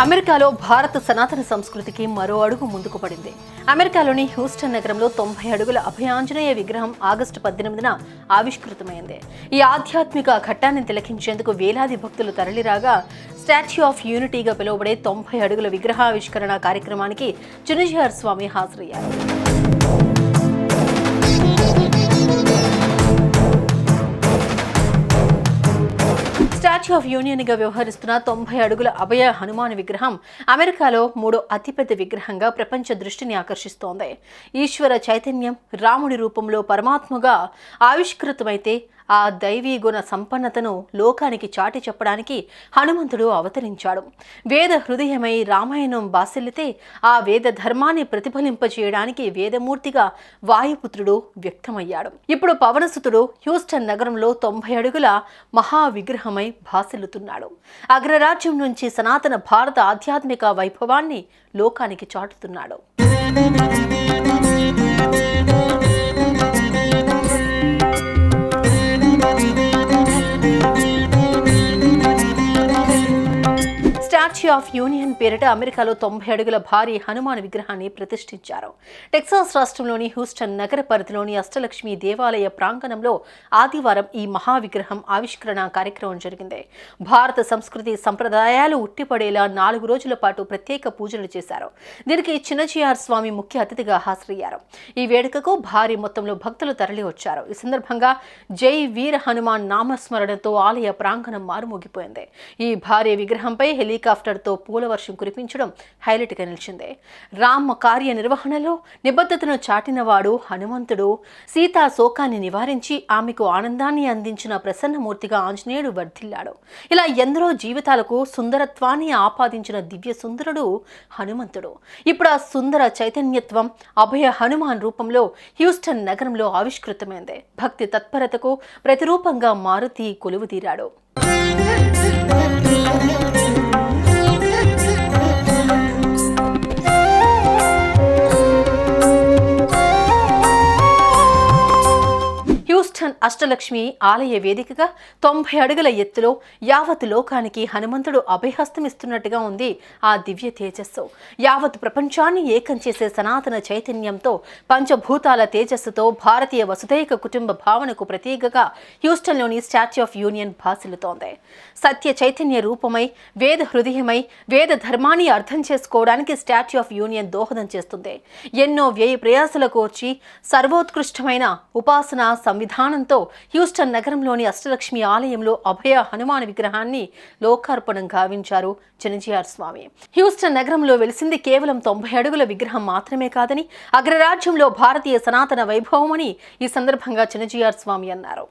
అమెరికాలో భారత సనాతన సంస్కృతికి మరో అడుగు ముందుకు పడింది. అమెరికాలోని హ్యూస్టన్ నగరంలో 90 అడుగుల అభయాంజనేయ విగ్రహం ఆగస్టు 18న ఆవిష్కృతమైంది. ఈ ఆధ్యాత్మిక ఘట్టాన్ని తిలకించేందుకు వేలాది భక్తులు తరలిరాగా స్టాచ్యూ ఆఫ్ యూనిటీగా పిలువబడే 90 అడుగుల విగ్రహావిష్కరణ కార్యక్రమానికి చినజిఆర్ స్వామి హాజరయ్యారు. స్టాచ్యూ ఆఫ్ యూనియన్ గా వ్యవహరిస్తున్న 90 అడుగుల అభయ హనుమాన్ విగ్రహం అమెరికాలో మూడో అతిపెద్ద విగ్రహంగా ప్రపంచ దృష్టిని ఆకర్షిస్తోంది. ఈశ్వర చైతన్యం రాముడి రూపంలో పరమాత్మగా ఆవిష్కృతమైతే ఆ దైవీ గుణ సంపన్నతను లోకానికి చాటి చెప్పడానికి హనుమంతుడు అవతరించాడు. వేద హృదయమై రామాయణం బాసిల్లితే ఆ వేద ధర్మాన్ని ప్రతిఫలింపచేయడానికి వేదమూర్తిగా వాయుపుత్రుడు వ్యక్తమయ్యాడు. ఇప్పుడు పవనసుతుడు హ్యూస్టన్ నగరంలో 90 అడుగుల మహావిగ్రహమై భాసిల్లుతున్నాడు. అగ్రరాజ్యం నుంచి సనాతన భారత ఆధ్యాత్మిక వైభవాన్ని లోకానికి చాటుతున్నాడు. స్టాచ్యూ ఆఫ్ యూనియన్ పేరిట అమెరికాలో 90 అడుగుల భారీ హనుమాన్ విగ్రహాన్ని ప్రతిష్ఠించారు. టెక్సాస్ రాష్ట్రంలోని హ్యూస్టన్ నగర పరిధిలోని అష్టలక్ష్మి దేవాలయ ప్రాంగణంలో ఆదివారం ఈ మహావిగ్రహం ఆవిష్కరణ కార్యక్రమం జరిగింది. భారత సంస్కృతి సంప్రదాయాలు ఉట్టిపడేలా 4 రోజుల పాటు ప్రత్యేక పూజలు చేశారు. దీనికి చినజిఆర్ స్వామి ముఖ్య అతిథిగా హాజరయ్యారు. ఈ వేడుకకు భారీ మొత్తంలో భక్తులు తరలి వచ్చారు. ఈ సందర్భంగా జై వీర హనుమాన్ నామస్మరణతో ఆలయ ప్రాంగణం మారుమోగిపోయింది. ఈ భారీ విగ్రహంపై హెలికాప్టర్తో పూలవర్షం కురిపించడం హైలైట్ గా నిలిచింది. రామ కార్య నిర్వహణలో నిబద్ధతను చాటినవాడు హనుమంతుడు. సీతా శోకాన్ని నివారించి ఆమెకు ఆనందాన్ని అందించిన ప్రసన్నమూర్తిగా ఆంజనేయుడు వర్ధిల్లాడు. ఇలా ఎందరో జీవితాలకు సుందరత్వాన్ని ఆపాదించిన దివ్య సుందరుడు హనుమంతుడు. ఇప్పుడు ఆ సుందర చైతన్యత్వం అభయ హనుమాన్ రూపంలో హ్యూస్టన్ నగరంలో ఆవిష్కృతమైంది. భక్తి తత్పరతకు ప్రతిరూపంగా మారుతి కొలువుదీరాడు. హ్యూస్టన్ అష్టలక్ష్మి ఆలయ వేదికగా 90 అడుగుల ఎత్తులో యావత్ లోకానికి హనుమంతుడు అభయహస్తమిస్తున్నట్టుగా ఉంది ఆ దివ్య తేజస్సు. యావత్ ప్రపంచాన్ని ఏకం చేసే సనాతన చైతన్యంతో పంచభూతాల తేజస్సుతో భారతీయ వసుదైక కుటుంబ భావనకు ప్రతీకగా హ్యూస్టన్లోని స్టాచ్యూ ఆఫ్ యూనియన్ భాసిల్లుతోంది. సత్య చైతన్య రూపమై వేద హృదయమై వేద ధర్మాన్ని అర్థం చేసుకోవడానికి స్టాచ్యూ ఆఫ్ యూనియన్ దోహదం చేస్తుంది. ఎన్నో వ్యయ ప్రయాసల కోర్చి సర్వోత్కృష్టమైన ఉపాసన విధానంతో హ్యూస్టన్ నగరంలోని అష్టలక్ష్మి ఆలయంలో అభయ హనుమాన్ విగ్రహాన్ని లోకార్పణం గావించారు చినజిఆర్ స్వామి. హ్యూస్టన్ నగరంలో వెలిసింది కేవలం 90 అడుగుల విగ్రహం మాత్రమే కాదని అగ్రరాజ్యంలో భారతీయ సనాతన వైభవమని ఈ సందర్భంగా చినజిఆర్ స్వామి అన్నారు.